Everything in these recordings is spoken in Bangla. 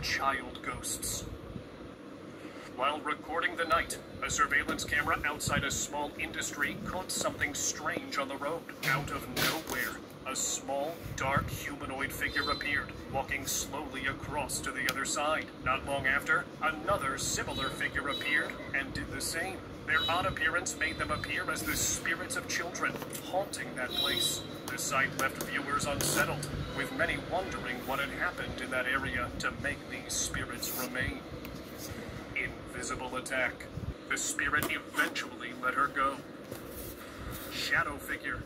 child ghosts. While recording the night, a surveillance camera outside a small industry caught something strange on the road. Out of nowhere, a small, dark humanoid figure appeared, walking slowly across to the other side. Not long after, another similar figure appeared and did the same. Their odd appearance made them appear as the spirits of children, haunting that place. The sight left viewers unsettled, with many wondering what had happened in that area to make these spirits remain. Invisible attack. The spirit eventually let her go. Shadow figure.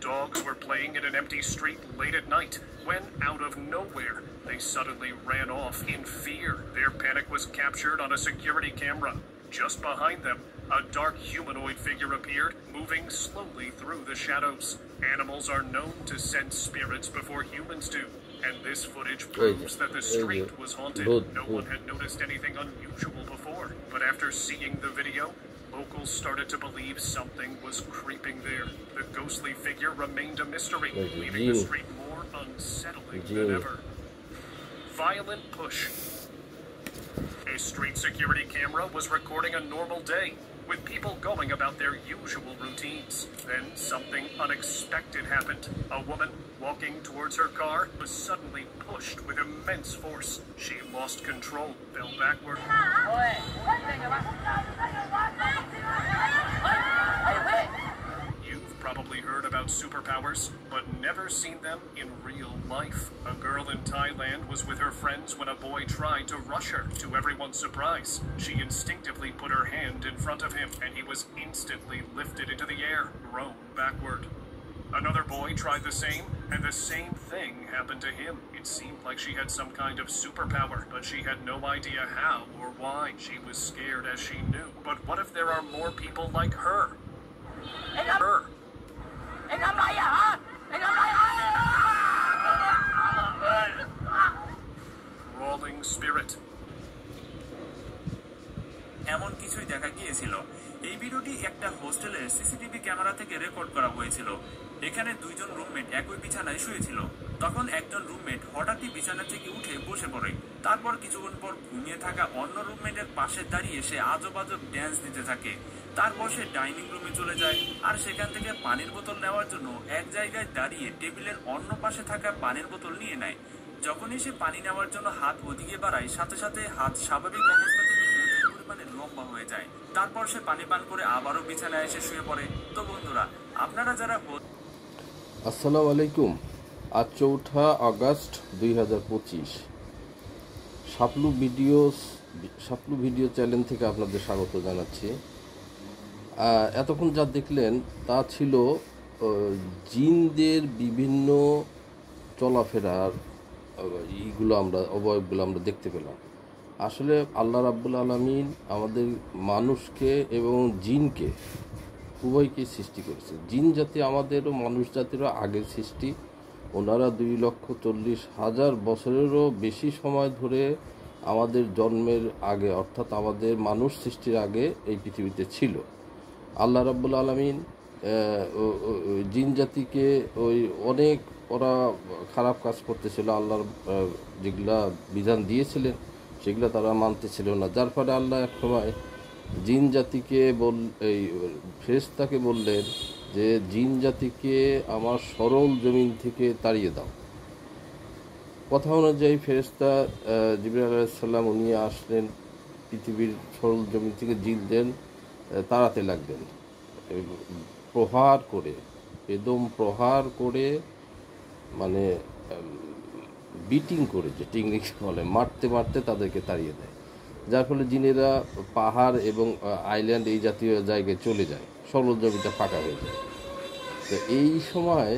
Dogs were playing in an empty street late at night when, out of nowhere, they suddenly ran off in fear. Their panic was captured on a security camera. Just behind them, a dark humanoid figure appeared, moving slowly through the shadows. Animals are known to sense spirits before humans do, and this footage proves that the street was haunted. No one had noticed anything unusual before, but after seeing the video, locals started to believe something was creeping there. The ghostly figure remained a mystery, leaving the street more unsettling than ever. Violent push. A street security camera was recording a normal day, with people going about their usual routines. Then something unexpected happened. A woman walking towards her car was suddenly pushed with immense force. She lost control, fell backward. You've probably heard about superpowers, but never seen them in real life. A girl in Thailand was with her friends when a boy tried to rush her. To everyone's surprise, she instinctively put her hand in front of him, and he was instantly lifted into the air, thrown backward. Another boy tried the same, and the same thing happened to him. It seemed like she had some kind of superpower, but she had no idea how or why. She was scared as she knew. But what if there are more people like her? Her. Crawling spirit. এমন কিছুই দেখা গিয়েছিল। এই ভিডিওটি একটা হোস্টেলের সিসিটিভি ক্যামেরা থেকে রেকর্ড করা হয়েছিল। এখানে দুইজন রুমমেট একই বিছানায় শুয়েছিল। তখন একজন রুমমেট হঠাৎই বিছানা থেকে উঠে বসে পড়ে। তারপর কিছুক্ষণ পর ঘুমিয়ে থাকা অন্য রুমমেটের পাশে দাঁড়িয়ে সে আজব আজব ড্যান্স দিতে থাকে। তারপর সে ডাইনিং রুমে চলে যায় আর সেখান থেকে পানির বোতল নেওয়ার জন্য এক জায়গায় দাঁড়িয়ে টেবিলের অন্য পাশে থাকা পানির বোতল নিয়ে নেয়। যখনই সে পানি নেওয়ার জন্য হাত ওদিকে বাড়ায়, সাথে সাথে হাত স্বাভাবিক অবস্থা থেকে পরিমাণে লম্বা হয়ে যায়। তারপর সে পানি পান করে আবারও বিছানায় এসে শুয়ে পড়ে। তো বন্ধুরা, আপনারা যারা আসসালামু আলাইকুম। আজ 4 আগস্ট 2025। সাপলু ভিডিও চ্যানেল থেকে আপনাদের স্বাগত জানাচ্ছি। এতক্ষণ যা দেখলেন তা ছিল জিনদের বিভিন্ন চলাফেরার অবয়বগুলো আমরা দেখতে পেলাম। আসলে আল্লাহ রাব্বুল আলামিন আমাদের মানুষকে এবং জিনকে উভয়কে সৃষ্টি করেছে। জিন জাতি আমাদেরও মানুষ জাতিরও আগের সৃষ্টি। ওনারা 2,40,000 বছরেরও বেশি সময় ধরে আমাদের জন্মের আগে, অর্থাৎ আমাদের মানুষ সৃষ্টির আগে এই পৃথিবীতে ছিল। আল্লাহ রাব্বুল আলামিন জিন জাতিকে অনেক ওরা খারাপ কাজ করতেছিল। আল্লাহর যেগুলা বিধান দিয়েছিলেন সেগুলো তারা মানতেছিল না, যার ফলে আল্লাহ এক সময় জিন জাতিকে ফেরেশতাকে বললেন যে জিন জাতিকে আমার সরল জমিন থেকে তাড়িয়ে দাও। কথা অনুযায়ী ফেরেশতা জিবরাইল আলাইহিস সালাম উনি আসলেন, পৃথিবীর সরল জমিন থেকে জিনদের তাড়াতে লাগলেন। প্রহার করে, একদম প্রহার করে, মানে বিটিং করে, যেটা ইংলিশে বলে, মারতে মারতে তাদেরকে তাড়িয়ে দেয়। যার ফলে জিনেরা পাহাড় এবং আইল্যান্ড এই জাতীয় জায়গায় চলে যায়, সরল জমিটা ফাঁকা হয়ে যায়। তো এই সময়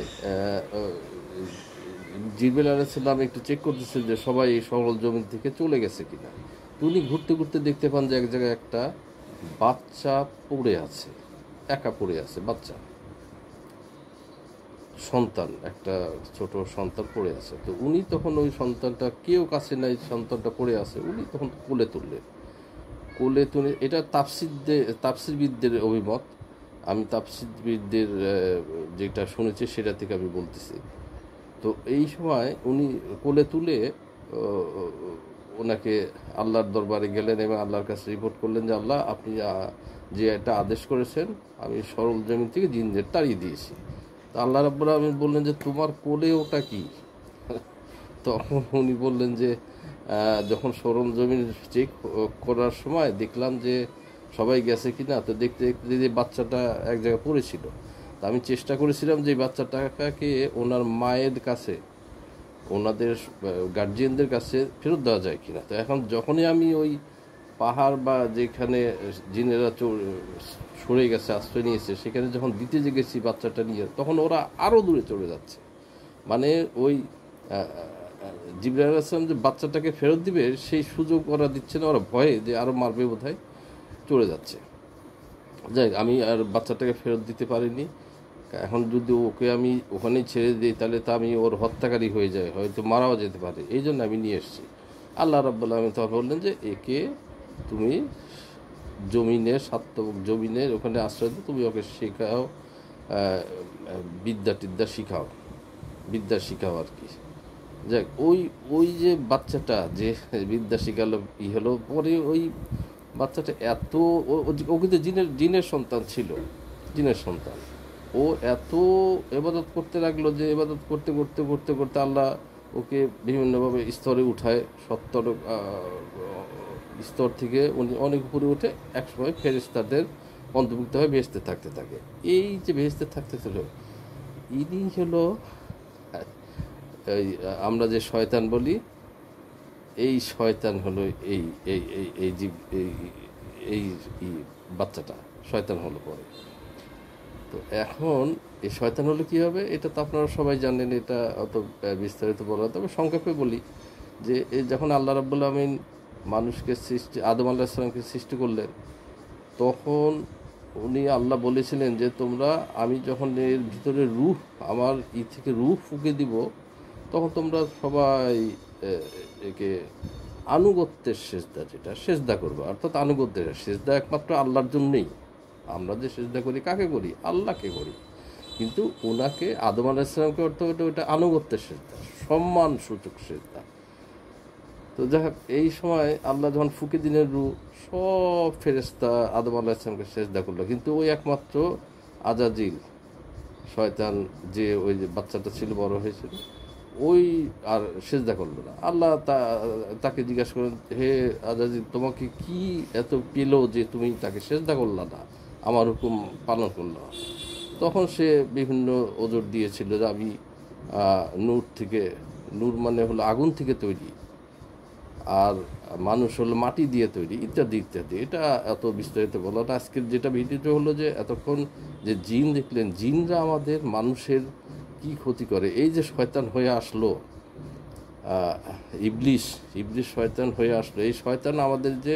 জিবরাইল আলাইহিস সালাম একটু চেক করতেছে যে সবাই এই সরল জমিন থেকে চলে গেছে কিনা। তো উনি ঘুরতে ঘুরতে দেখতে পান যে এক জায়গায় একটা বাচ্চা পড়ে আছে, একা পড়ে আছে, বাচ্চা সন্তান, একটা ছোট সন্তান পড়ে আছে। তো উনি তখন ওই সন্তানটা, কেউ কাছে নাই, সন্তানটা পড়ে আছে, উনি তখন কোলে তুললেন। কোলে তুলে, এটা তাফসীরবিদদের অভিমত, আমি তাফসীরবিদদের যেটা শুনেছি সেটা থেকে আমি বলতেছি। তো এই সময় উনি কোলে তুলে ওনাকে আল্লাহর দরবারে গেলেন এবং আল্লাহর কাছে রিপোর্ট করলেন যে আল্লাহ, আপনি যে একটা আদেশ করেছেন আমি সরল জমিন থেকে জিনদের তাড়িয়ে দিয়েছি। তো আল্লাহ রাব্বুল আলামিন বললেন যে তোমার কোলে ওটা কি? তখন উনি বললেন যে যখন সরল জমিন চেক করার সময় দেখলাম যে সবাই গেছে কিনা, তো দেখতে দেখতে যে বাচ্চাটা এক জায়গায় পড়েছিল, তা আমি চেষ্টা করেছিলাম যে বাচ্চাটাকে ওনার মায়ের কাছে, ওনাদের গার্জিয়ানদের কাছে ফেরত দেওয়া যায় কিনা। তো এখন যখনই আমি ওই পাহাড় বা যেখানে জিনেরা সরে গেছে, আশ্রয় নিয়েছে, সেখানে যখন দিতে যে গেছি বাচ্চাটা নিয়ে, তখন ওরা আরও দূরে চলে যাচ্ছে। মানে ওই জিবরাইল আলাইহিস সালাম যে বাচ্চাটাকে ফেরত দিবে সেই সুযোগ ওরা দিচ্ছে না, ওরা ভয়ে যে আরও মারবে বোধহয় চলে যাচ্ছে। যাই, আমি আর বাচ্চাটাকে ফেরত দিতে পারিনি। এখন যদি ওকে আমি ওখানেই ছেড়ে দিই তাহলে তো আমি ওর হত্যাকারী হয়ে যাই, হয়তো মারাও যেতে পারে, এই জন্য আমি নিয়ে এসেছি। আল্লাহ রাব্বুল আলামিন তখন বললেন যে একে তুমি জমিনের জমিনের ওখানে আশ্রয় দিও, তুমি ওকে শেখাও, বিদ্যা শিখাও আর কি। যাক, ওই যে বাচ্চাটা যে বিদ্যা শিখালো হলো, পরে ওই বাচ্চাটা এত ও কিন্তু জিনের সন্তান ছিল, জিনের সন্তান। ও এত ইবাদত করতে লাগলো যে ইবাদত করতে করতে করতে করতে আল্লাহ ওকে বিভিন্নভাবে স্তরে উঠায়, 70 স্তর থেকে উনি অনেক উপরে উঠে একসময় ফেরেশতাদের অন্তর্ভুক্ত হয়ে বেহেশতে থাকতে থাকে। এই যে বেহেশতে থাকতে ছিল, ইনি হলো আমরা যে শয়তান বলি, এই শয়তান হলো এই এই এই এই জীব এই বাচ্চাটা শয়তান হলো পরে। তো এখন এই শয়তান হলে কী হবে এটা তো আপনারা সবাই জানেন, এটা অত বিস্তারিত বলা, তবে সংক্ষেপে বলি যে এই যখন আল্লাহ রাব্বুল আমিন মানুষকে আদম আলাইহিস সালামকে সৃষ্টি করলেন, তখন উনি আল্লাহ বলেছিলেন যে তোমরা, আমি যখন এর ভিতরে রূহ, আমার থেকে রূহ ফুঁকে দিব, তখন তোমরা সবাই একে আনুগত্যের সেজদা করবে, অর্থাৎ আনুগত্যের সেজদা একমাত্র আল্লাহর জন্যই। আমরা যে সেজদা করি কাকে করি? আল্লাহকে করি। কিন্তু ওনাকে আদম আলাইহিস সালামকে ওটা আনুগত্যের সেজদা, সম্মান সূচক সেজদা। তো যাই হোক, এই সময় আল্লাহ যখন ফুঁকে দিনের রূহ, সব ফেরেশতা আদম আলাইহিস সালামকে সেজদা করলো, কিন্তু ওই একমাত্র আজাজিল শয়তান, যে ওই যে বাচ্চাটা ছিল, বড় হয়েছিল, ওই আর সেজদা করলো না। আল্লাহ তাকে জিজ্ঞাসা করেন, হে আজাজিল, তোমাকে কি এত পেলো যে তুমি তাকে সেজদা করলা না, আমার হুকুম পালন করল? তখন সে বিভিন্ন ওজোর দিয়েছিল যে আমি নূর মানে হলো আগুন থেকে তৈরি, আর মানুষ হলো মাটি দিয়ে তৈরি, ইত্যাদি ইত্যাদি। এটা এত বিস্তারিত বলা না। আজকের যেটা ভিডিওটা হলো যে এতক্ষণ যে জিন দেখলেন, জিনরা আমাদের মানুষের কি ক্ষতি করে। এই যে শয়তান হয়ে আসলো, ইবলিশ শয়তান হয়ে আসলো, এই শয়তান আমাদের যে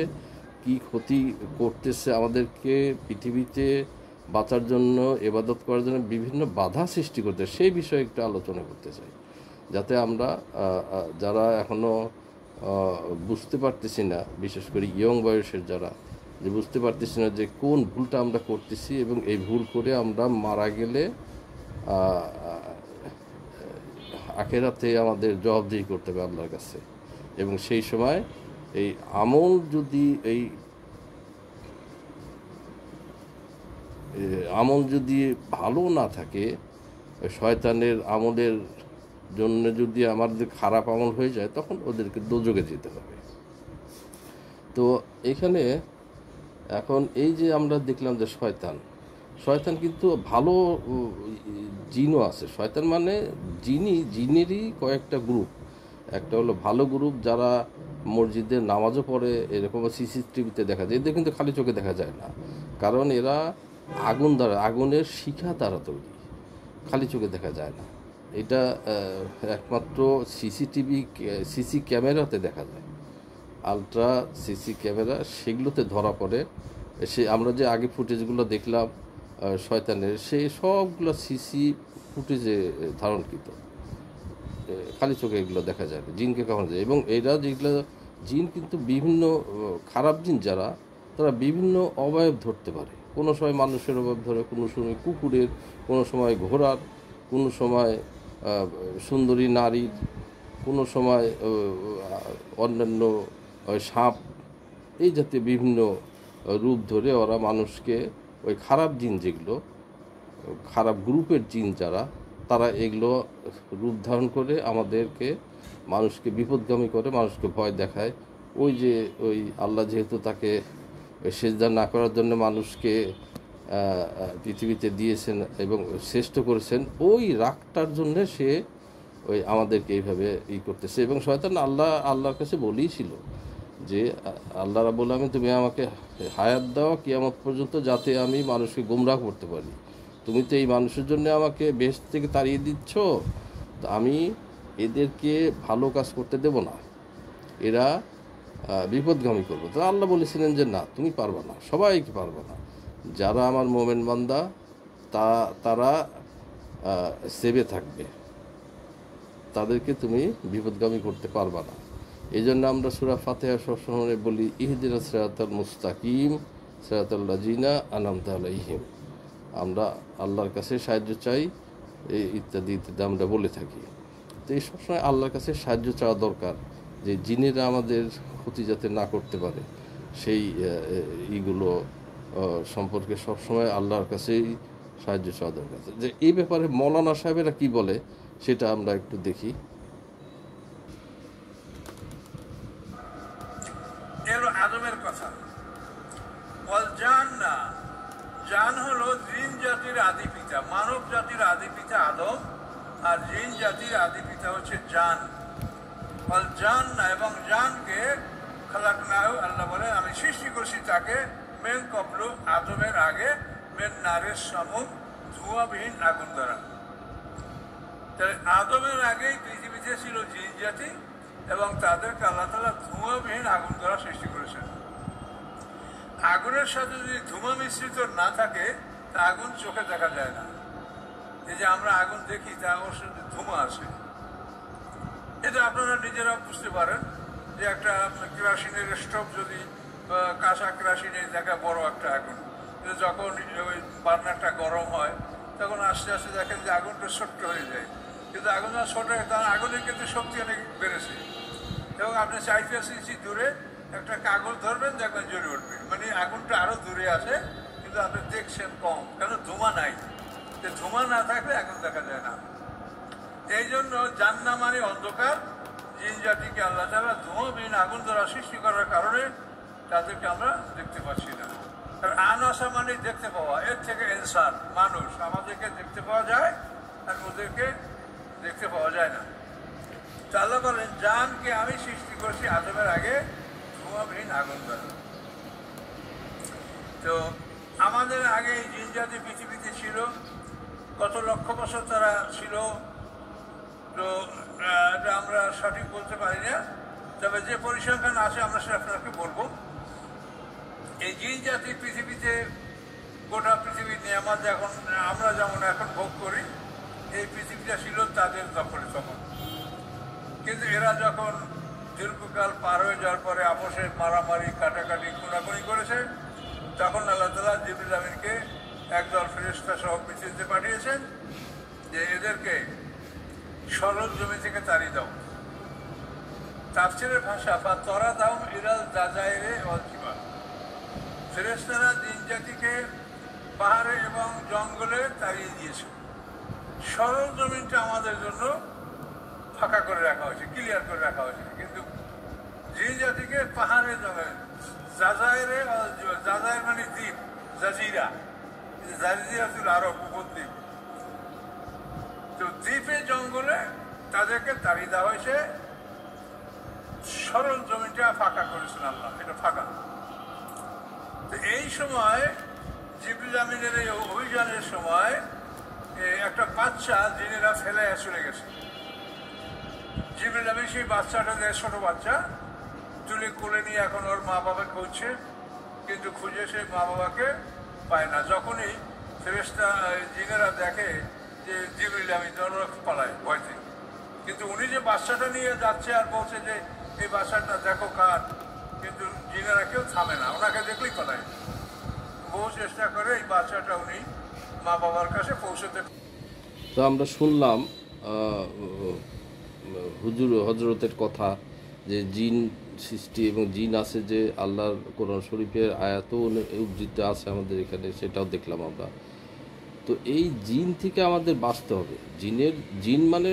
কি ক্ষতি করতেছে, আমাদেরকে পৃথিবীতে বাঁচার জন্য, ইবাদত করার জন্য বিভিন্ন বাধা সৃষ্টি করতে, সেই বিষয়ে একটু আলোচনা করতে চাই, যাতে আমরা যারা এখনও বুঝতে পারতেছি না, বিশেষ করে ইয়ং বয়সের যারা, যে বুঝতে পারতেছি না যে কোন ভুলটা আমরা করতেছি, এবং এই ভুল করে আমরা মারা গেলে আখিরাতে আমাদের জবাবদিহি করতে হবে আল্লাহর কাছে। এবং সেই সময় এই আমল যদি ভালো না থাকে, শয়তানের আমলের জন্য যদি আমাদের খারাপ আমল হয়ে যায়, তখন ওদেরকে দোজখে যেতে হবে। তো এখানে এখন এই যে আমরা দেখলাম যে শয়তান কিন্তু ভালো জিনও আছে। শয়তান মানে জিনেরই কয়েকটা গ্রুপ। একটা হলো ভালো গ্রুপ, যারা মসজিদে নামাজও পড়ে, এরকম সিসিটিভিতে দেখা যায়। এদের কিন্তু খালি চোখে দেখা যায় না, কারণ এরা আগুনের শিখা দ্বারা তৈরি, খালি চোখে দেখা যায় না। এটা একমাত্র সিসি ক্যামেরাতে দেখা যায়, আলট্রা সিসি ক্যামেরা, সেগুলোতে ধরা পড়ে। আমরা যে আগে ফুটেজগুলো দেখলাম শয়তানের, সেই সবগুলো সিসি ফুটেজে ধারণকৃত, খালি চোখে এগুলো দেখা যায় না, জিনকে কখনো যায়। এবং এরা যেগুলো জিন কিন্তু বিভিন্ন খারাপ জিন যারা, তারা বিভিন্ন অবয়ব ধরতে পারে। কোনো সময় মানুষের অবয়ব ধরে, কোনো সময় কুকুরের, কোনো সময় ঘোড়ার, কোনো সময় সুন্দরী নারীর, কোনো সময় অন্যান্য সাপ এই জাতীয় বিভিন্ন রূপ ধরে ওরা মানুষকে ওই খারাপ জিন যেগুলো খারাপ গ্রুপের জিন যারা তারা এগুলো রূপ ধারণ করে আমাদেরকে মানুষকে বিপদগামী করে মানুষকে ভয় দেখায়। ওই যে ওই আল্লাহ যেহেতু তাকে সেজদা না করার জন্য মানুষকে পৃথিবীতে দিয়েছেন এবং শ্রেষ্ঠ করেছেন, ওই রাগটার জন্যে সে ওই আমাদেরকে এইভাবে করতেছে। এবং শয়তান আল্লাহর কাছে বলেইছিল যে আল্লাহ রাব্বুল আলামিন তুমি আমাকে হায়াত দাও কিয়ামত পর্যন্ত যাতে আমি মানুষকে গোমরাহ করতে পারি। তুমি তো এই মানুষের জন্য আমাকে বেহেশত থেকে তাড়িয়ে দিচ্ছ, তো আমি এদেরকে ভালো কাজ করতে দেব না, এরা বিপদগামী করবো। তো আল্লাহ বলেছিলেন যে না, তুমি পারবা না, সবাইকে পারবা না, যারা আমার মোমেন বান্দা তারা সেবে থাকবে, তাদেরকে তুমি বিপদগামী করতে পারবা না। এই জন্য আমরা সূরা ফাতিহা সবসময় বলি ইহদিনাস সিরাতাল মুস্তাকিম সিরাতাল লাযিনা আনআমতা আলাইহিম। আমরা আল্লাহর কাছে সাহায্য চাই ইত্যাদি ইত্যাদি আমরা বলে থাকি। তো এই সবসময় আল্লাহর কাছে সাহায্য চাওয়া দরকার, যে জিনেরা আমাদের ক্ষতি যাতে না করতে পারে সেই এইগুলো সম্পর্কে সবসময় আল্লাহর কাছেই সাহায্য চাওয়া দরকার। যে এই ব্যাপারে মৌলানা সাহেবেরা কি বলে সেটা আমরা একটু দেখি। এলো আদমের কথা। জান হলো জিন জাতির আদি পিতা, মানব জাতির আদি পিতা আদম, আর জিন জাতির আদি পিতা হচ্ছে জান। জান না, এবং জানকে খালাকনাহু, আল্লাহ বলে আমি সৃষ্টি করছি তাকে মেন কবলু, আদমের আগে, মেন নারের সমুখ, ধোঁয়াবিহীন আগুন দ্বারা। তাহলে আদমের আগেই পৃথিবীতে ছিল জিন জাতি এবং তাদেরকে আল্লাহ তাআলা ধোঁয়াবিহীন আগুন দ্বারা সৃষ্টি করেছেন। আগুনের সাথে যদি ধোঁয়া মিশ্রিত না থাকে তা আগুন চোখে দেখা যায় না। এই যে আমরা আগুন দেখি তা অবশ্য ধোঁয়া আসে, এটা আপনারা নিজেরা বুঝতে পারেন যে একটা কেরোসিনের স্টোভ যদি কাঁচা কেরোসিনে দেখা বড় একটা আগুন, যখন ওই বার্নারটা গরম হয় তখন আস্তে আস্তে দেখেন যে আগুনটা ছোট্ট হয়ে যায়, কিন্তু আগুন যখন ছোট হয় তার আগুনের কিন্তু শক্তি অনেক বেড়েছে। এবং আপনি 4-5 ইঞ্চি দূরে একটা কাগজ ধরবেন, দেখবেন জ্বলে উঠবে, মানে আগুনটা আরো দূরে আছে কিন্তু আপনি দেখছেন কম, কেন ধোঁয়া নাই। যে ধোঁয়া না থাকলে আগুন দেখা যায় না। এই জন্য জান্নাহ মানে অন্ধকার, জিন জাতিকে আল্লাহ তাআলা ধোঁয়াবিহীন আগুন দ্বারা সৃষ্টি করার কারণে তাদেরকে আমরা দেখতে পাচ্ছি না। আর আনাসা মানে দেখতে পাওয়া, এর থেকে ইনসান মানুষ আমাদেরকে দেখতে পাওয়া যায় আর ওদেরকে দেখতে পাওয়া যায় না। তো আল্লাহ বলেন জানকে আমি সৃষ্টি করছি আদমের আগে ধোঁয়াবিহীন আগুন দ্বারা। তো আমাদের আগে জিন জাতি পৃথিবীতে ছিল, কত লক্ষ বছর তারা ছিল তো এটা আমরা সঠিক বলতে পারি না, তবে যে পরিসংখ্যান আছে আমরা সেটা আপনাকে বলবো। এই জিন জাতি পৃথিবীতে গোটা পৃথিবীর নিয়ামত এখন আমরা যেমন এখন ভোগ করি, এই পৃথিবীটা ছিল তাদের দখলে তখন। কিন্তু এরা যখন দীর্ঘকাল পার হয়ে যাওয়ার পরে আপোষের মারামারি কাটাকাটি খুনাখুনি করেছে, তখন আল্লাহ তাআলা জিবরিল আমিনকে একদল ফেরেশতা সহ পৃথিবীতে পাঠিয়েছেন যে এদেরকে সরল জমি থেকে তাড়িয়ে দাও। তাফসীরের ভাষা ফাতরা দাও ইরাল জাজাইরে ওয়াল জিবাল। ফেরেশতারা জিন জাতিকে পাহাড়ে এবং জঙ্গলে তাড়িয়ে দিয়েছে। সরল জমিনটা আমাদের জন্য ফাঁকা করে রাখা হয়েছে, ক্লিয়ার করে রাখা হয়েছে, কিন্তু জিন জাতিকে পাহাড়ে জাজাইরে, জাজাইর মানে দ্বীপ, জাজিরা, জাজিরাতুল আরব, উপদ্বীপ। তো দ্বীপে জঙ্গলে তাদেরকে তাড়িয়ে দেওয়া হয়েছে, সরল জমিটা ফাঁকা করেছেন আল্লাহ, এটা ফাঁকা। তো এই সময় জিবরিল আমিনের এই অভিযানের সময় একটা বাচ্চা জিনেরা ফেলে চলে গেছে। জিবরিল আমিন সেই বাচ্চাটা, ছোট বাচ্চা, তুলে কোলে নিয়ে এখন ওর মা বাবাকে খুঁজছে, কিন্তু খুঁজে সেই মা বাবাকে পায় না। যখনই ফেরেশতা জিনেরা দেখে যে জিবরিল আমিন, ওরা পালায় ভয়তে, কিন্তু উনি যে বাচ্চাটা নিয়ে যাচ্ছে আর বলছে যে এই বাচ্চাটা দেখো কার, কিন্তু জিনেরা কেউ থামে না, ওনাকে দেখলেই পালায়। বহু চেষ্টা করে এই বাচ্চাটা উনি মা বাবার কাছে পৌঁছতে। তো আমরা শুনলাম হজরতের কথা যে জিন সৃষ্টি এবং জিন আছে, যে আল্লাহর কোরআন শরীফের আয়াতও উদ্ধৃত আছে আমাদের এখানে, সেটাও দেখলাম আমরা। তো এই জিন থেকে আমাদের বাঁচতে হবে। জিন মানে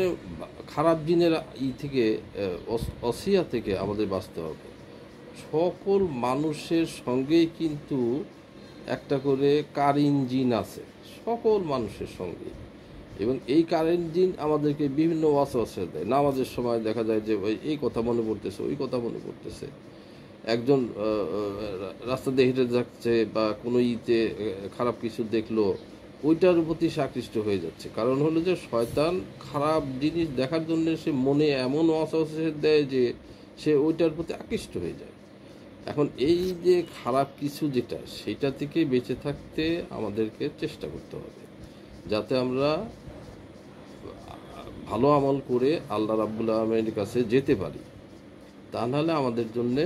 খারাপ জিনের থেকে, অসিয়া থেকে আমাদের বাঁচতে হবে। সকল মানুষের সঙ্গেই কিন্তু একটা করে কারিন জিন আছে, সকল মানুষের সঙ্গে। এবং এই কারেন্ট জিন আমাদেরকে বিভিন্ন ওয়াসওয়াসা দেয়। নামাজের সময় দেখা যায় যে এই কথা মনে পড়তেছে, ওই কথা মনে পড়তেছে। একজন রাস্তা দিয়ে হেঁটে যাচ্ছে বা কোনো খারাপ কিছু দেখলো, ওইটার প্রতি সে আকৃষ্ট হয়ে যাচ্ছে। কারণ হলো যে শয়তান খারাপ জিনিস দেখার জন্য সে মনে এমন ওয়াসওয়াসা দেয় যে সে ওইটার প্রতি আকৃষ্ট হয়ে যায়। এখন এই যে খারাপ কিছু যেটা, সেটা থেকে বেঁচে থাকতে আমাদেরকে চেষ্টা করতে হবে, যাতে আমরা ভালো আমল করে আল্লাহ রাব্বুল আলামিনের কাছে যেতে পারি। তা নাহলে আমাদের জন্য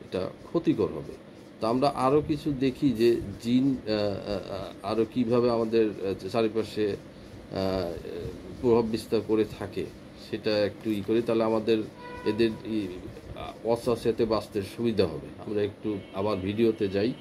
এটা ক্ষতিকর হবে। তো আমরা আরও কিছু দেখি যে জিন আরও কীভাবে আমাদের চারিপাশে প্রভাব বিস্তার করে থাকে, সেটা একটু করি, তাহলে আমাদের এদের ওয়াসওয়াসাতে বাঁচতে সুবিধা হবে। আমরা একটু আবার ভিডিওতে যাই।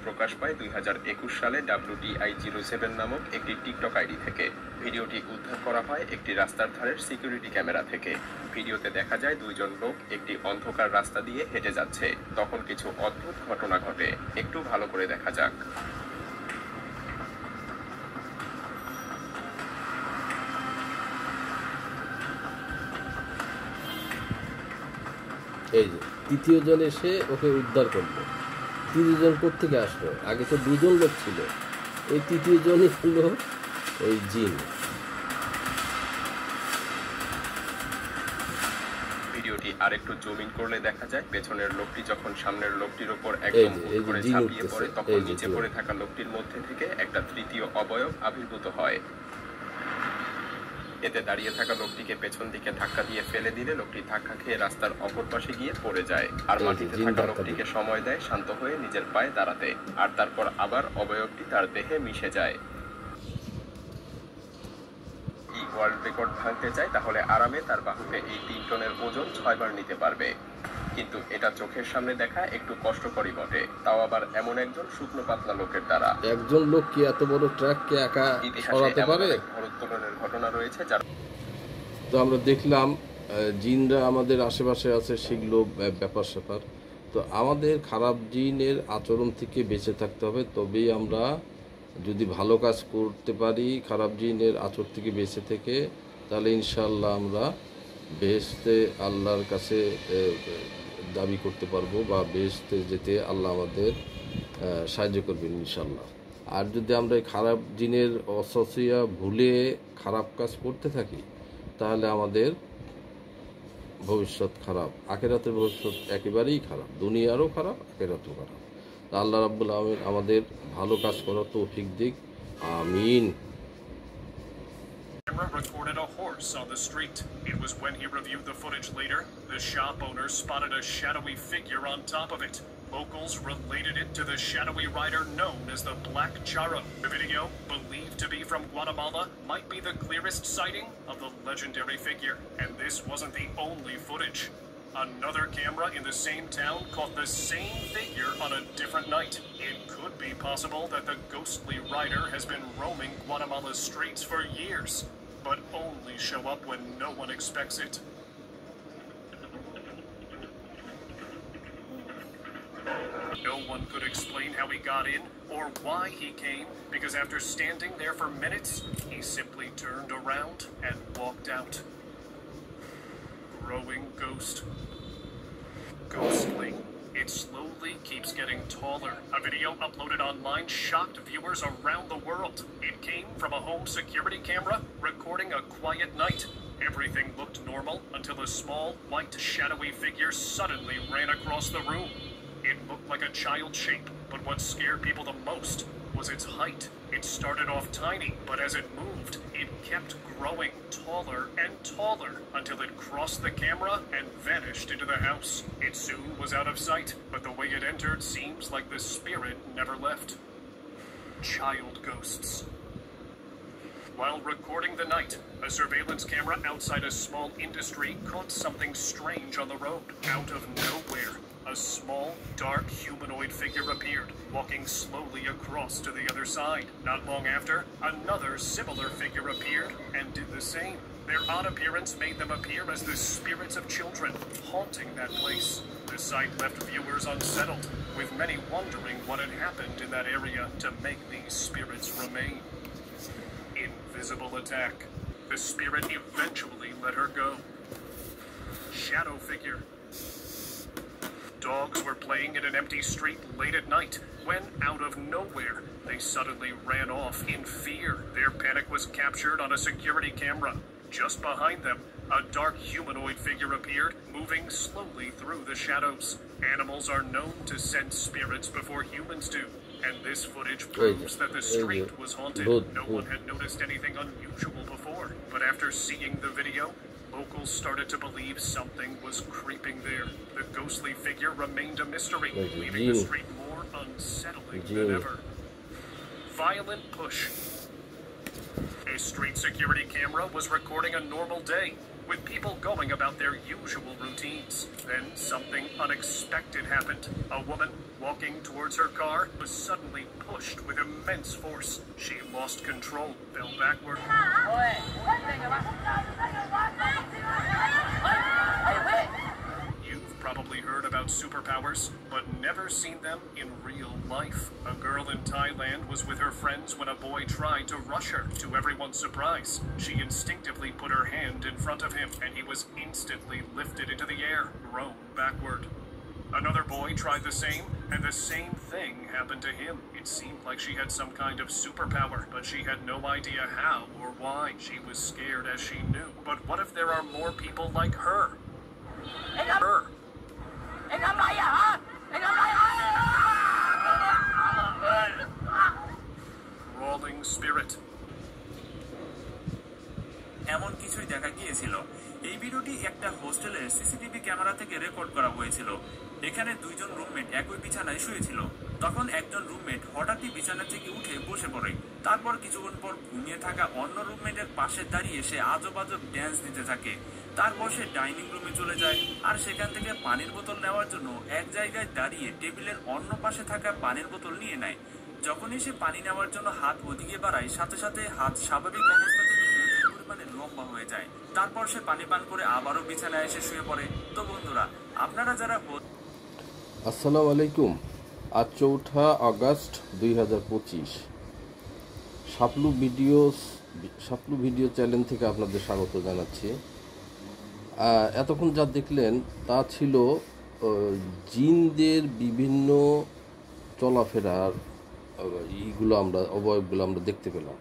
প্রকাশ পায় 2021 সালে WTI07 নামক একটি টিকটক আইডি থেকে। ভিডিওটি উদ্ধার করা হয় একটি রাস্তার ধারের সিকিউরিটি ক্যামেরা থেকে। ভিডিওতে দেখা যায় দুইজন লোক একটি অন্ধকার রাস্তা দিয়ে হেঁটে যাচ্ছে। তখন কিছু অদ্ভুত ঘটনা ঘটে, একটু ভালো করে দেখা যাক। এই যে তৃতীয় জন এসে ওকে উদ্ধার করলো। তৃতীয় জন কোত্থেকে আসলো? আগে তো দুজন লোক ছিল, ওই তৃতীয় জনই ছিল ওই জিন। ভিডিওটি আরেকটু জুম ইন করলে দেখা যায় পেছনের লোকটি যখন সামনের লোকটির উপর একদম হুট করে ঝাঁপিয়ে পড়ে, তখন নিচে পড়ে থাকা লোকটির মধ্যে থেকে একটা তৃতীয় অবয়ব আবির্ভূত হয়। এতে দাঁড়িয়ে থাকা লোকটিকে পেছন দিকে ধাক্কা দিয়ে ফেলে দিলে লোকটি ধাক্কা খেয়ে রাস্তার অপর পাশে গিয়ে পড়ে যায়। আর মাটিতে থাকা লোকটিকে সময় দেয় শান্ত হয়ে নিজের পায়ে দাঁড়াতে, আর তারপর আবার অবয়বটি তার দেহে মিশে যায়। ওয়ার্ল্ড রেকর্ড ভাঙতে চায় তাহলে আরামে তার বাহুতে এই 3 টনের ওজন 6 বার নিতে পারবে। কিন্তু এটা চোখের সামনে দেখা একটু কষ্টকরই বটে, তাও আবার এমন একজন শুকনো পাতলা লোকের দ্বারা। একজন লোক কি এত বড় ট্রাককে একা সরাতে পারে? ভারোত্তোলনের ঘটনা রয়েছে যার। তো আমরা দেখলাম জিনরা আমাদের আশেপাশে আছে, সেগুলো ব্যাপার স্যাপার। তো আমাদের খারাপ জিনের আচরণ থেকে বেঁচে থাকতে হবে, তবেই আমরা যদি ভালো কাজ করতে পারি খারাপ জিনের আচরণ থেকে বেঁচে থেকে, তাহলে ইনশাআল্লাহ আমরা বেহেশতে আল্লাহর কাছে দাবি করতে পারবো, বা বেহেশতে যেতে আল্লাহ আমাদের সাহায্য করবেন ইনশাআল্লাহ। আর যদি আমরা খারাপ জিনের অসসিয়া ভুলে খারাপ কাজ করতে থাকি, তাহলে আমাদের ভবিষ্যৎ খারাপ, আখিরাতের ভবিষ্যৎ একেবারেই খারাপ, দুনিয়ারও খারাপ, আখিরাতেও খারাপ। আল্লাহ রাব্বুল আলামিন আমাদের ভালো কাজ করার তৌফিক দিক, আমিন। Recorded a horse on the street. It was when he reviewed the footage later, the shop owner spotted a shadowy figure on top of it. Locals related it to the shadowy rider known as the Black Charro. The video, believed to be from Guatemala, might be the clearest sighting of the legendary figure. And this wasn't the only footage. Another camera in the same town caught the same figure on a different night. It could be possible that the ghostly rider has been roaming Guatemala's streets for years, but only show up when no one expects it. No one could explain how he got in or why he came, because after standing there for minutes, he simply turned around and walked out. Growing ghost. Ghostly. It slowly keeps getting taller. A video uploaded online shocked viewers around the world. It came from a home security camera recording a quiet night. Everything looked normal until a small, white, shadowy figure suddenly ran across the room. It looked like a child's shape, but what scared people the most was its height. It started off tiny, but as it moved, it kept growing taller and taller until it crossed the camera and vanished into the house. It soon was out of sight, but the way it entered seems like the spirit never left. Child ghosts. While recording the night, a surveillance camera outside a small industry caught something strange on the road. Out of nowhere, a small, dark humanoid figure appeared, walking slowly across to the other side. Not long after, another similar figure appeared and did the same. Their odd appearance made them appear as the spirits of children, haunting that place. The sight left viewers unsettled, with many wondering what had happened in that area to make these spirits remain. Invisible attack. The spirit eventually let her go. Shadow figure. Dogs were playing in an empty street late at night when, out of nowhere, they suddenly ran off in fear. Their panic was captured on a security camera. Just behind them, a dark humanoid figure appeared, moving slowly through the shadows. Animals are known to sense spirits before humans do, and this footage proves that the street was haunted. No one had noticed anything unusual before, but after seeing the video, locals started to believe something was creeping there. The ghostly figure remained a mystery, leaving the street more unsettling than ever. Violent push. A street security camera was recording a normal day, with people going about their usual routines. Then something unexpected happened. A woman walking towards her car was suddenly pushed with immense force. She lost control, fell backward. You've probably heard about superpowers, but never seen them in real life. A girl in Thailand was with her friends when a boy tried to rush her. To everyone's surprise, she instinctively put her hand in front of him, and he was instantly lifted into the air, thrown backward. Another boy tried the same, and the same thing happened to him. It seemed like she had some kind of superpower, but she had no idea how or why. She was scared as she knew. But what if there are more people like her? Her. Crawling spirit. এমন কিছুই দেখা গিয়েছিল। এই ভিডিওটি একটা হোস্টেলের সিসিটিভি ক্যামেরা থেকে রেকর্ড করা হয়েছিল। এখানে দুইজন রুমমেট একই বিছানায় শুয়েছিল। তখন একজন রুমমেট হঠাৎই বিছানা থেকে উঠে বসে পড়ে। তারপর কিছুক্ষণ পর ঘুমিয়ে থাকা অন্য রুমমেটের পাশে দাঁড়িয়ে সে আজব আজব ড্যান্স দিতে থাকে। তারপর সে ডাইনিং রুমে চলে যায়, আর সেখান থেকে পানির বোতল নেওয়ার জন্য এক জায়গায় দাঁড়িয়ে টেবিলের অন্য পাশে থাকা পানির বোতল নিয়ে নেয়। যখনই সে পানি নেওয়ার জন্য হাত ওদিকে বাড়ায়, সাথে সাথে হাত স্বাভাবিক অবস্থা থেকে পরিমাণে লম্বা হয়ে যায়। তারপর সে পানি পান করে আবারও বিছানায় এসে শুয়ে পড়ে। তো বন্ধুরা, আপনারা যারা আসসালামু আলাইকুম। আজ 4 আগস্ট 2025। সাপলু ভিডিও চ্যানেল থেকে আপনাদের স্বাগত জানাচ্ছি। এতক্ষণ যা দেখলেন তা ছিল জিনদের বিভিন্ন চলাফেরার অবয়বগুলো আমরা দেখতে পেলাম।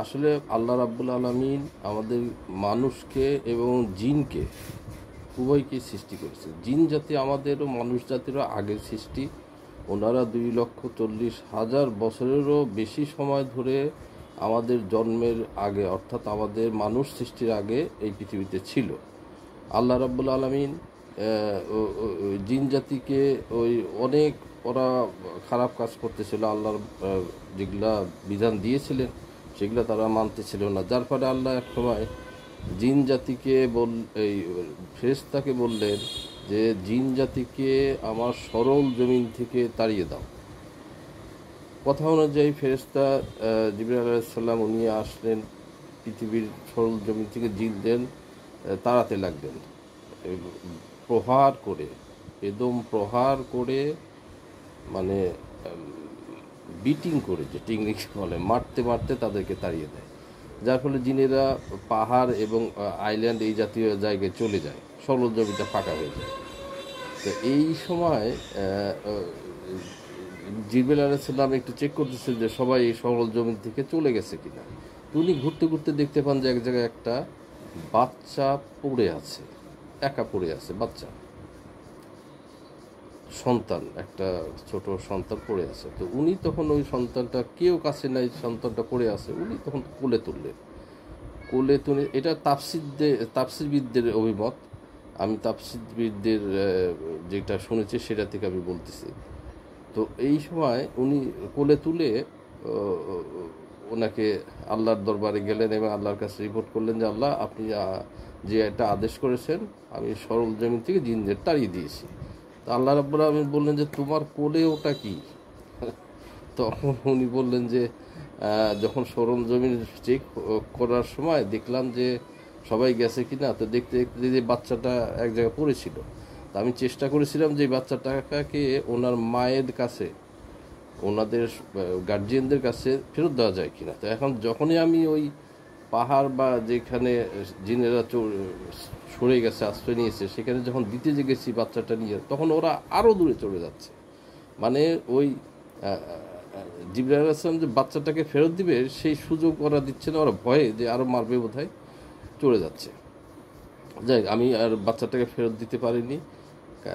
আসলে আল্লাহ রাব্বুল আলামিন আমাদের মানুষকে এবং জিনকে উভয়কে সৃষ্টি করেছে। জিন জাতি আমাদেরও মানুষ জাতিরও আগের সৃষ্টি। ওনারা 2,40,000 বছরেরও বেশি সময় ধরে আমাদের জন্মের আগে, অর্থাৎ আমাদের মানুষ সৃষ্টির আগে এই পৃথিবীতে ছিল। আল্লাহ রাব্বুল আলামিন জিন জাতিকে অনেক ওরা খারাপ কাজ করতেছিল, আল্লাহর যেগুলা বিধান দিয়েছিলেন সেগুলো তারা মানতেছিল না। যার ফলে আল্লাহ এক সময় জিন জাতিকে ফেরেশতাকে বললেন যে জিন জাতিকে আমার সরল জমিন থেকে তাড়িয়ে দাও। কথা অনুযায়ী ফেরেশতা জিবরাইল আলাইহিস সালাম উনি আসলেন, পৃথিবীর সরল জমিন থেকে জিনদের তাড়াতে লাগলেন। প্রহার করে মানে বিটিং করে, যেটা ইংলিশ বলে, মারতে মারতে তাদেরকে তাড়িয়ে দেয়। যার ফলে জিনেরা পাহাড় এবং আইল্যান্ড এই জাতীয় জায়গায় চলে যায়, সরল জমিটা ফাঁকা হয়ে যায়। তো এই সময় জিবরাইল আলাইহিস সালাম একটু চেক করতেছে যে সবাই এই সরল জমিন থেকে চলে গেছে কিনা। উনি ঘুরতে ঘুরতে দেখতে পান যে এক জায়গায় একটা বাচ্চা পড়ে আছে, একা পড়ে আছে, বাচ্চা সন্তান, একটা ছোট সন্তান পড়ে আছে। তো উনি তখন ওই সন্তানটা, কেউ কাছে নাই, সন্তানটা পড়ে আছে, উনি তখন কোলে তুলে, এটা তাফসীরবিদদের অভিমত। আমি তাফসীরবিদদের যেটা শুনেছি সেটা থেকে আমি বলতেছি। তো এই সময় উনি কোলে তুলে ওনাকে আল্লাহর দরবারে গেলেন এবং আল্লাহর কাছে রিপোর্ট করলেন যে আল্লাহ, আপনি যে এটা আদেশ করেছেন আমি সরল জমিন থেকে জিনদের তাড়িয়ে দিয়েছি। তো আল্লাহ রাব্বুল আলামিন বললেন যে তোমার কোলে ওটা কি? তখন উনি বললেন যে যখন সরল জমিন চেক করার সময় দেখলাম যে সবাই গেছে কিনা, তো দেখতে দেখতে যে বাচ্চাটা এক জায়গায় পড়েছিল, তো আমি চেষ্টা করেছিলাম যে বাচ্চাটাকে ওনার মায়ের কাছে, ওনাদের গার্জিয়ানদের কাছে ফেরত দেওয়া যায় কিনা। তো এখন যখনই আমি ওই পাহাড় বা যেখানে জিনেরা সরে গেছে, আশ্রয় নিয়েছে, সেখানে যখন দিতে যে গেছি বাচ্চাটা নিয়ে, তখন ওরা আরও দূরে চলে যাচ্ছে। মানে ওই জিবরাইল আলাইহিস সালাম যে বাচ্চাটাকে ফেরত দিবে সেই সুযোগ ওরা দিচ্ছে না, ওরা ভয়ে যে আরও মারবে বোধহয় চলে যাচ্ছে। যাই, আমি আর বাচ্চাটাকে ফেরত দিতে পারিনি।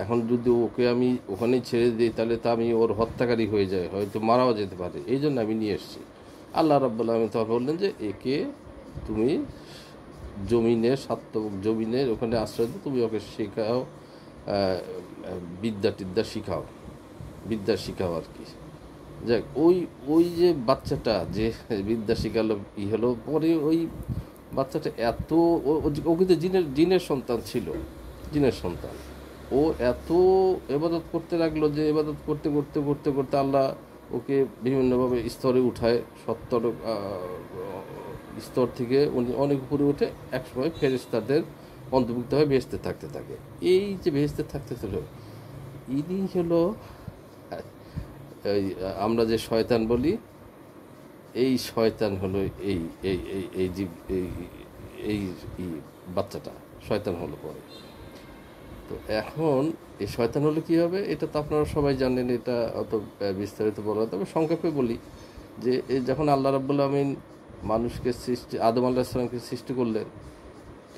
এখন যদি ওকে আমি ওখানেই ছেড়ে দিই তাহলে তো আমি ওর হত্যাকারী হয়ে যায়, হয়তো মারাও যেতে পারে, এই জন্য আমি নিয়ে এসেছি। আল্লাহ রাব্বুল আলামিন তখন বললেন যে একে তুমি জমিনের জমিনের ওখানে আশ্রয় দিও, তুমি ওকে শেখাও, বিদ্যা শিখাও আর কি। যাক, ওই যে বাচ্চাটা যে বিদ্যা শিখালো হলো, পরে ওই বাচ্চাটা এত ও কিন্তু জিনের সন্তান ছিল, জিনের সন্তান। ও এত ইবাদত করতে লাগলো যে ইবাদত করতে করতে করতে করতে আল্লাহ ওকে বিভিন্নভাবে স্তরে উঠায়, 70 স্তর থেকে উনি অনেক উপরে উঠে একসময় ফেরেশতাদের অন্তর্ভুক্ত হয়ে বেহেশতে থাকতে থাকে। এই যে বেহেশতে থাকতে ছিল, ইনি হলো আমরা যে শয়তান বলি, এই শয়তান হলো এই এই এই এই জীব এই বাচ্চাটা শয়তান হলো পরে। তো এখন এই শয়তান হলে কী হবে এটা তো আপনারা সবাই জানেন, এটা অত বিস্তারিত বলা, তবে সংক্ষেপে বলি যে যখন আল্লাহ রাব্বুল আলামিন মানুষকে আদম আলাইহিস সালামকে সৃষ্টি করলেন,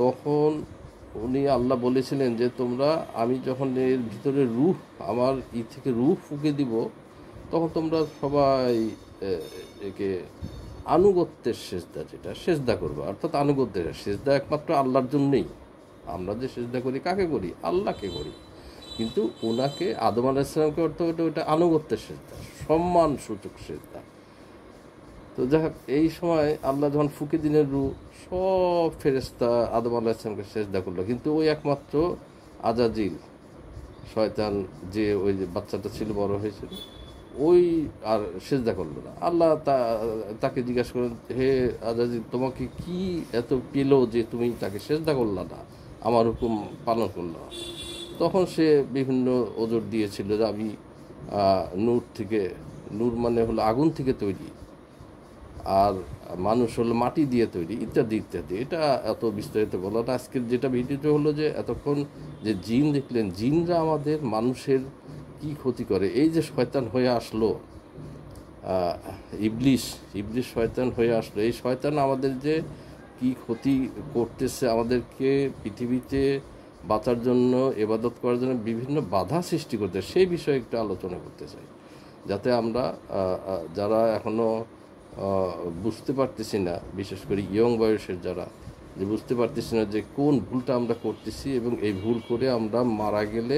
তখন উনি আল্লাহ বলেছিলেন যে তোমরা, আমি যখন এর ভিতরে রূহ, আমার থেকে রূহ ফুঁকে দিব, তখন তোমরা সবাই একে আনুগত্যের সেজদা, যেটা সেজদা করবে, অর্থাৎ আনুগত্যের সেজদা একমাত্র আল্লাহর জন্যেই। আমরা যে সেজদা করি কাকে করি? আল্লাহকে করি। কিন্তু ওনাকে আদম আলাইহিস সালামকে করতে হতো ওটা আনুগত্যের সেজদা, সম্মান সূচক সেজদা। তো যাই হোক, এই সময় আল্লাহ যখন ফুঁকে দিনের রূহ, সব ফেরেশতা আদম আলাইহিস সালামকে সেজদা করলো, কিন্তু ওই একমাত্র আজাজিল শয়তান, যে ওই যে বাচ্চাটা ছিল, বড় হয়েছিল, ওই আর সেজদা করলো না। আল্লাহ তাকে জিজ্ঞাসা করেন, হে আজাজিল, তোমাকে কি এত পেলো যে তুমি তাকে সেজদা করলা না, আমার হুকুম পালন করলো? তখন সে বিভিন্ন ওজর দিয়েছিল যে আমি নূর মানে হলো আগুন থেকে তৈরি, আর মানুষ হলো মাটি দিয়ে তৈরি, ইত্যাদি ইত্যাদি। এটা এত বিস্তারিত বলা না। আজকের যেটা ভিডিওটা হলো যে এতক্ষণ যে জিন দেখলেন, জিনরা আমাদের মানুষের কি ক্ষতি করে। এই যে শয়তান হয়ে আসলো, ইবলিশ শয়তান হয়ে আসলো, এই শয়তান আমাদের যে কি ক্ষতি করতেছে, আমাদেরকে পৃথিবীতে বাঁচার জন্য, ইবাদত করার জন্য বিভিন্ন বাধা সৃষ্টি করতে, সেই বিষয়ে একটু আলোচনা করতে চাই, যাতে আমরা যারা এখনও বুঝতে পারতেছি না, বিশেষ করে ইয়ং বয়সের যারা, যে বুঝতে পারতেছি না যে কোন ভুলটা আমরা করতেছি, এবং এই ভুল করে আমরা মারা গেলে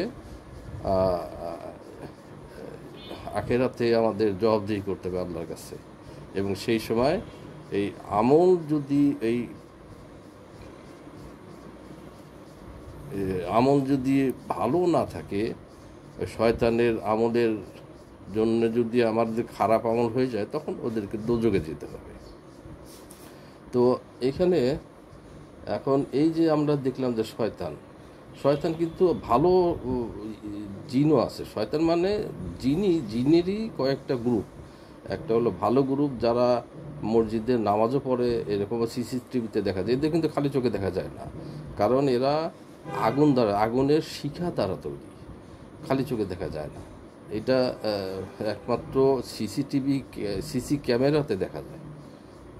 আখিরাতে আমাদের জবাবদিহি করতে হবে আল্লাহর কাছে। এবং সেই সময় এই আমল যদি ভালো না থাকে, শয়তানের আমলের জন্য যদি আমাদের খারাপ আমল হয়ে যায়, তখন ওদেরকে দোজখে যেতে হবে। তো এখানে এখন এই যে আমরা দেখলাম যে শয়তান কিন্তু ভালো জিনও আছে। শয়তান মানে জিনেরই কয়েকটা গ্রুপ। একটা হলো ভালো গ্রুপ, যারা মসজিদে নামাজও পড়ে, এরকম সিসিটিভিতে দেখা যায়। এদের কিন্তু খালি চোখে দেখা যায় না, কারণ এরা আগুনের শিখা দ্বারা তৈরি, খালি চোখে দেখা যায় না। এটা একমাত্র সিসি ক্যামেরাতে দেখা যায়,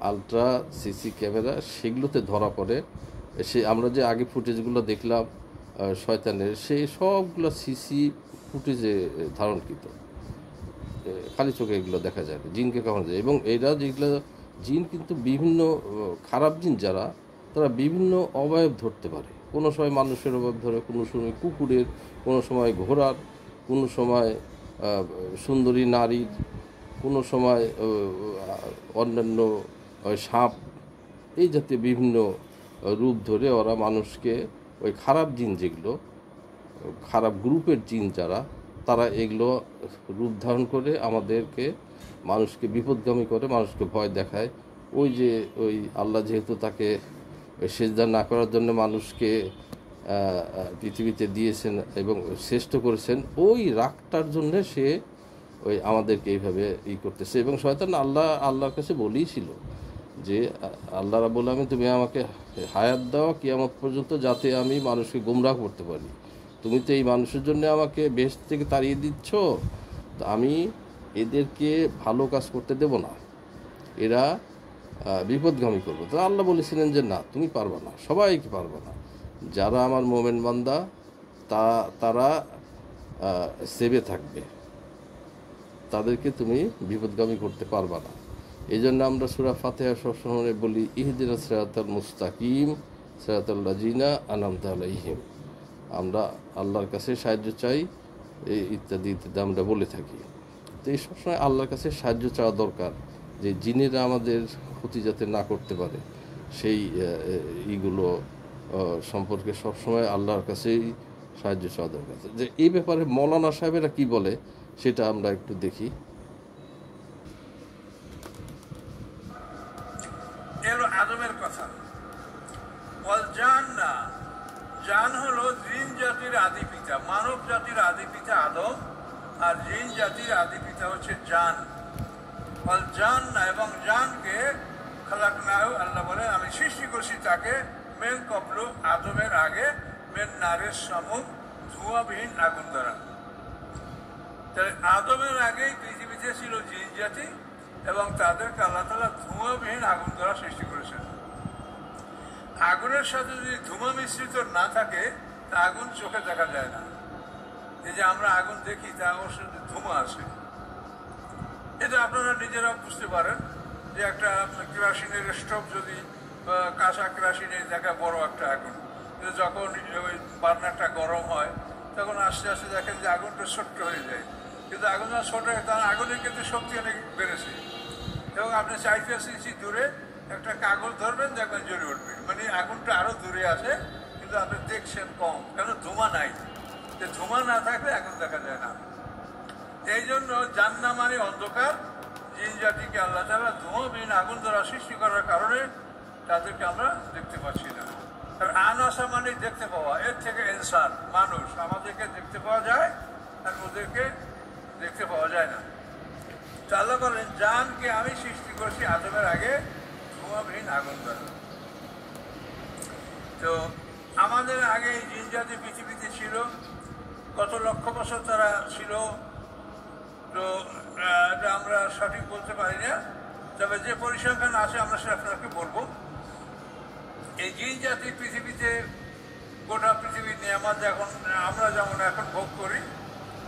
আলট্রা সিসি ক্যামেরা, সেগুলোতে ধরা পড়ে। আমরা যে আগে ফুটেজগুলো দেখলাম শয়তানের, সেই সবগুলো সিসি ফুটেজে ধারণকৃত, খালি চোখে এগুলো দেখা যায় না, জিনকে কখনো যায়। এবং এরা যেগুলো জিন কিন্তু বিভিন্ন খারাপ জিন যারা, তারা বিভিন্ন অবয়ব ধরতে পারে। কোনো সময় মানুষের অবয়ব ধরে, কোনো সময় কুকুরের, কোনো সময় ঘোড়ার, কোনো সময় সুন্দরী নারীর, কোনো সময় অন্যান্য সাপ এই জাতীয় বিভিন্ন রূপ ধরে ওরা মানুষকে ওই খারাপ জিন যেগুলো খারাপ গ্রুপের জিন যারা তারা এগুলো রূপ ধারণ করে আমাদেরকে মানুষকে বিপদগামী করে মানুষকে ভয় দেখায়। ওই যে ওই আল্লাহ যেহেতু তাকে সেজদা না করার জন্য মানুষকে পৃথিবীতে দিয়েছেন এবং শ্রেষ্ঠ করেছেন, ওই রাগটার জন্য সে ওই আমাদেরকে এইভাবে করতেছে। এবং শয়তান আল্লাহর কাছে বলেইছিল যে আল্লাহ রাব্বুল আলামিন তুমি আমাকে হায়াত দাও কিয়ামত পর্যন্ত যাতে আমি মানুষকে গুমরাহ করতে পারি। তুমি তো এই মানুষের জন্য আমাকে বেহেশত থেকে তাড়িয়ে দিচ্ছ, তো আমি এদেরকে ভালো কাজ করতে দেব না, এরা বিপদগামী করবে। তো আল্লাহ বলেছিলেন যে না, তুমি পারবে না, সবাইকে পারবে না, যারা আমার মোমেন বান্দা তারা সেবে থাকবে, তাদেরকে তুমি বিপদগামী করতে পারবে না। এই জন্য আমরা সূরা ফাতিহা সবসময় বলি ইহদিনাস সিরাতাল মুস্তাকিম সিরাতাল লাযিনা আনআমতা আলাইহিম। আমরা আল্লাহর কাছে সাহায্য চাই ইত্যাদি ইত্যাদি আমরা বলে থাকি। তো এই সবসময় আল্লাহর কাছে সাহায্য চাওয়া দরকার, যে জিনেরা আমাদের ক্ষতি যাতে না করতে পারে সেই এইগুলো সম্পর্কে সবসময় আল্লাহর কাছেই সাহায্য চাওয়া দরকার। যে এই ব্যাপারে মৌলানা সাহেবেরা কি বলে সেটা আমরা একটু দেখি। আদমের কথা জান হলো জিন জাতির আদি পিতা, মানব জাতির আদি পিতা আদম, আর জিন জাতির আদি পিতা হচ্ছে জান। জান না, এবং জানকে খালাকনাহু, আল্লাহ বলে আমি সৃষ্টি করছি তাকে মেন কবলু, আদমের আগে, মেন নারের সমুখ, ধোঁয়াবিহীন আগুন দ্বারা। তাহলে আদমের আগেই পৃথিবীতে ছিল জিন জাতি এবং তাদেরকে আল্লাহ তাআলা ধোঁয়াবিহীন আগুন দ্বারা সৃষ্টি করেছেন। আগুনের সাথে যদি ধোঁয়া মিশ্রিত না থাকে তা আগুন চোখে দেখা যায় না। এই যে আমরা আগুন দেখি তা অবশ্যই ধোঁয়া আসে। এটা আপনারা নিজেরা বুঝতে পারেন যে একটা কেরোসিনের স্টোভ যদি কাঁচা কেরোসিনে দেখা বড় একটা আগুন, যখন ওই বার্নারটা গরম হয় তখন আস্তে আস্তে দেখেন যে আগুনটা ছোট্ট হয়ে যায়, কিন্তু আগুন যখন ছোট হয় তার আগুনের কিন্তু শক্তি অনেক বেড়েছে। এবং আপনি 4-5 ইঞ্চি দূরে একটা কাগজ ধরবেন, দেখবেন জ্বলে উঠবে, মানে আগুনটা আরো দূরে আছে কিন্তু আপনি দেখছেন কম, কেন ধোঁয়া নাই। ধোঁয়া না থাকলে আগুন দেখা যায় না। এই জন্য জান্নাত মানে অন্ধকার, জিন জাতিকে আল্লাহ তাআলা ধোঁয়াবিহীন আগুন দ্বারা সৃষ্টি করার কারণে তাদেরকে আমরা দেখতে পাচ্ছি না। আর আনাসা মানে দেখতে পাওয়া, এর থেকে ইনসান মানুষ আমাদেরকে দেখতে পাওয়া যায় আর ওদেরকে দেখতে পাওয়া যায় না। আল্লাহ বলেন জানকে আমি সৃষ্টি করছি আদমের আগে ধোঁয়াবিহীন আগুন দ্বারা। তো আমাদের আগে জিন জাতি পৃথিবীতে ছিল, কত লক্ষ বছর তারা ছিল, তো এটা আমরা সঠিক বলতে পারি না, তবে যে পরিসংখ্যান আছে আমরা সেটা আপনাকে বলবো। এই জিন জাতি পৃথিবীতে গোটা পৃথিবীর নিয়ামত এখন আমরা যেমন এখন ভোগ করি,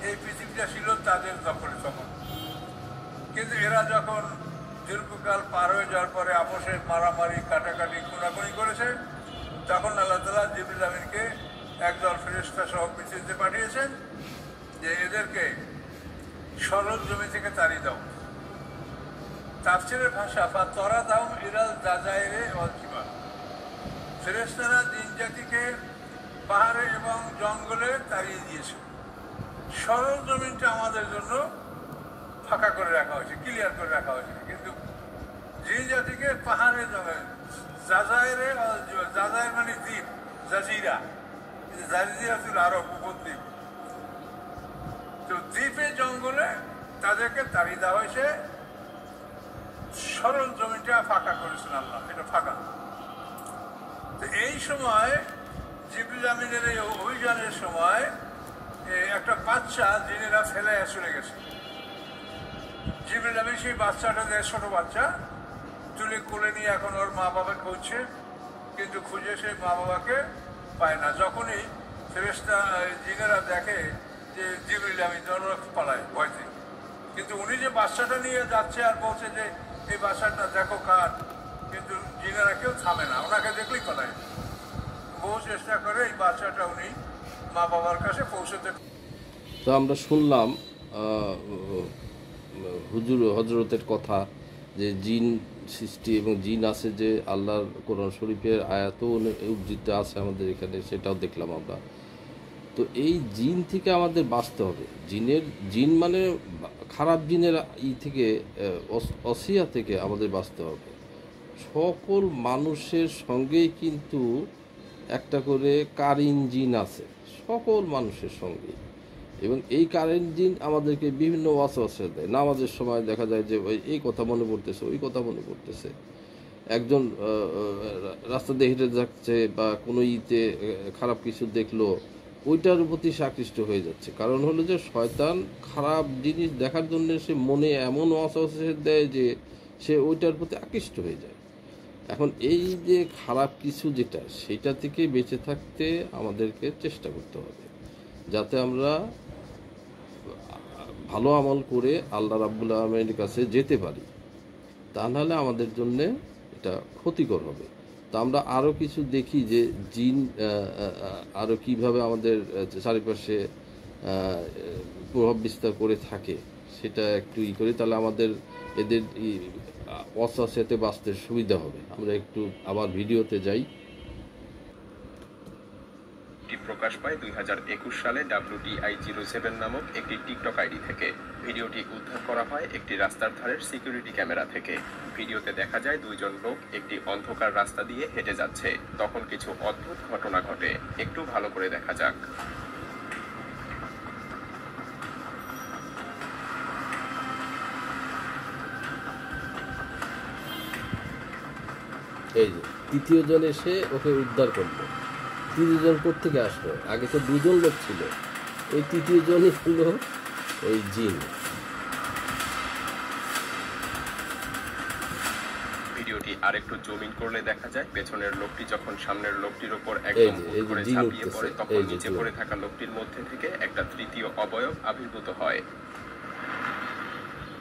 এই পৃথিবীটা ছিল তাদের দখলে তখন। কিন্তু এরা যখন দীর্ঘকাল পার হয়ে যাওয়ার পরে আপোষে মারামারি কাটাকাটি খুনাখুনি করেছে, তখন আল্লাহ তাআলা জিবরিল আমিনকে একদল ফেরেশতা সহ পৃথিবীতে পাঠিয়েছেন যে এদেরকে সরল জমি থেকে তাড়িয়ে দাও। তাফসীরের ভাষা ফাতরাদাহুম ইলাল জাযাইরি ওয়াল জিবাল। ফেরেশতারা জিন জাতিকে পাহাড়ে এবং জঙ্গলে তাড়িয়ে দিয়েছে। সরল জমিনটা আমাদের জন্য ফাঁকা করে রাখা হয়েছে, ক্লিয়ার করে রাখা হয়েছে, কিন্তু জিন জাতিকে পাহাড়ে জাযাইরে, জাযাইর মানে দ্বীপ, জাজিরা, জাজিরাতুল আরব, উপদ্বীপ। তো দ্বীপে জঙ্গলে তাদেরকে তাড়িয়ে দেওয়া হয়েছে, সরল জমিটা ফাঁকা করেছেন আল্লাহ, এটা ফাঁকা। তো এই সময় জিবরিল আমিনের এই অভিযানের সময় একটা বাচ্চা জিনেরা ফেলে চলে গেছে। জিবরিল আমিন সেই বাচ্চাটা, ছোট বাচ্চা, তুলে কোলে নিয়ে এখন ওর মা বাবা খুঁজছে, কিন্তু খুঁজে সেই মা বাবাকে পায় না। যখনই ফেরেশতা জিনেরা দেখে যে জিবরিল আমিন, ওরা পালায় ভয়তে, কিন্তু উনি যে বাচ্চাটা নিয়ে যাচ্ছে আর বলছে যে এই বাচ্চাটা দেখো কার, কিন্তু জিনেরা কেউ থামে না, ওনাকে দেখলেই পালায়। বহু চেষ্টা করে এই বাচ্চাটা উনি মা বাবার কাছে পৌঁছতে। তো আমরা শুনলাম হজরতের কথা যে জিন সৃষ্টি এবং জিন আছে, যে আল্লাহর কোরআন শরীফের আয়াতও উদ্ধৃত আছে আমাদের এখানে, সেটাও দেখলাম আমরা। তো এই জিন থেকে আমাদের বাঁচতে হবে। জিন মানে খারাপ জিনের থেকে, অসিয়া থেকে আমাদের বাঁচতে হবে। সকল মানুষের সঙ্গেই কিন্তু একটা করে কারিন জিন আছে, সকল মানুষের সঙ্গেই। এবং এই কারিন জিন আমাদেরকে বিভিন্ন ওয়াসওয়াসা দেয়। নামাজের সময় দেখা যায় যে এই কথা মনে পড়তেছে, ওই কথা মনে পড়তেছে। একজন রাস্তা দিয়ে হেঁটে যাচ্ছে বা কোনো খারাপ কিছু দেখলো, ওইটার প্রতি সে আকৃষ্ট হয়ে যাচ্ছে। কারণ হলো যে শয়তান খারাপ জিনিস দেখার জন্য সে মনে এমন ওয়াসওয়াসা দেয় যে সে ওইটার প্রতি আকৃষ্ট হয়ে যায়। এখন এই যে খারাপ কিছু যেটা, সেটা থেকে বেঁচে থাকতে আমাদেরকে চেষ্টা করতে হবে, যাতে আমরা ভালো আমল করে আল্লাহ রাব্বুল আলামিনের কাছে যেতে পারি। তা নাহলে আমাদের জন্যে এটা ক্ষতিকর হবে। তা আমরা আরও কিছু দেখি যে জিন আরও কীভাবে আমাদের চারিপাশে প্রভাব বিস্তার করে থাকে, সেটা একটু করি, তাহলে আমাদের এদের ওয়াসওয়াসাতে বাঁচতে সুবিধা হবে। আমরা একটু আবার ভিডিওতে যাই। প্রকাশ পায় 2021 সালে WTI07 নামক একটি টিকটক আইডি থেকে। ভিডিওটি উদ্ধার করা হয় একটি রাস্তার ধারের সিকিউরিটি ক্যামেরা থেকে। ভিডিওতে দেখা যায় দুইজন লোক একটি অন্ধকার রাস্তা দিয়ে হেঁটে যাচ্ছে। তখন কিছু অদ্ভুত ঘটনা ঘটে, একটু ভালো করে দেখা যাক। এই যে তৃতীয় জন এসে ওকে উদ্ধার করলো। তৃতীয় জন কোত্থেকে আসলো? আগে তো দুজন লোক ছিল, ওই তৃতীয় জনই হলো ওই জিন। ভিডিওটি আরেকটু জুম ইন করলে দেখা যায় পেছনের লোকটি যখন সামনের লোকটির উপর একদম হুট করে ঝাঁপিয়ে পড়ে, তখন নিচে পড়ে থাকা লোকটির মধ্যে থেকে একটা তৃতীয় অবয়ব আবির্ভূত হয়।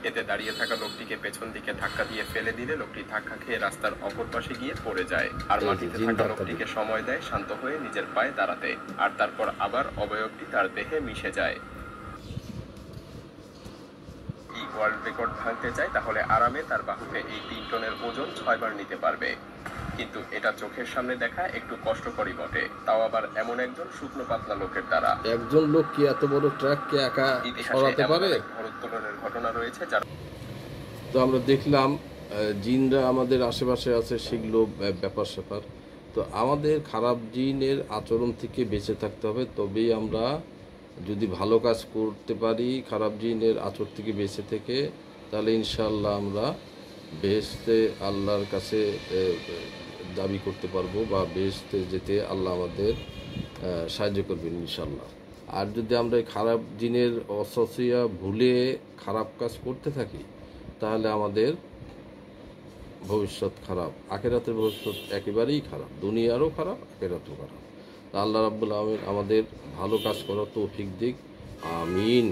এতে দাঁড়িয়ে থাকা লোকটিকে পেছন দিকে ধাক্কা দিয়ে ফেলে দিলে লোকটি ধাক্কা খেয়ে রাস্তার অপর পাশে গিয়ে পড়ে যায়। আর মাটিতে থাকা লোকটিকে সময় দেয় শান্ত হয়ে নিজের পায়ে দাঁড়াতে, আর তারপর আবার অবয়বটি তার দেহে মিশে যায়। এই ওয়ার্ল্ড রেকর্ড ভাঙতে চায় তাহলে আরামে তার বাহুতে এই 3 টনের ওজন 6 বার নিতে পারবে। কিন্তু এটা চোখের সামনে দেখা একটু কষ্টকরই বটে, তাও আবার এমন একজন শুকনো পাতলা লোকের দ্বারা। একজন লোক কি এত বড় ট্রাককে একা সরাতে পারে? ভারোত্তোলনের ঘটনা রয়েছে যার। তো আমরা দেখলাম জিনরা আমাদের আশেপাশে আছে, সেগুলো ব্যাপার স্যাপার। তো আমাদের খারাপ জিনের আচরণ থেকে বেঁচে থাকতে হবে, তবেই আমরা যদি ভালো কাজ করতে পারি খারাপ জিনের আচরণ থেকে বেঁচে থেকে, তাহলে ইনশাআল্লাহ আমরা বেহেশতে আল্লাহর কাছে দাবি করতে পারবো, বা বেহেশতে যেতে আল্লাহ আমাদের সাহায্য করবেন ইনশাআল্লাহ। আর যদি আমরা খারাপ জিনের অসসিয়া ভুলে খারাপ কাজ করতে থাকি, তাহলে আমাদের ভবিষ্যৎ খারাপ, আখিরাতের ভবিষ্যৎ একেবারেই খারাপ, দুনিয়ারও খারাপ, আখিরাতও খারাপ। আল্লাহ রাব্বুল আলামিন আমাদের ভালো কাজ করার তৌফিক দিক। আমিন।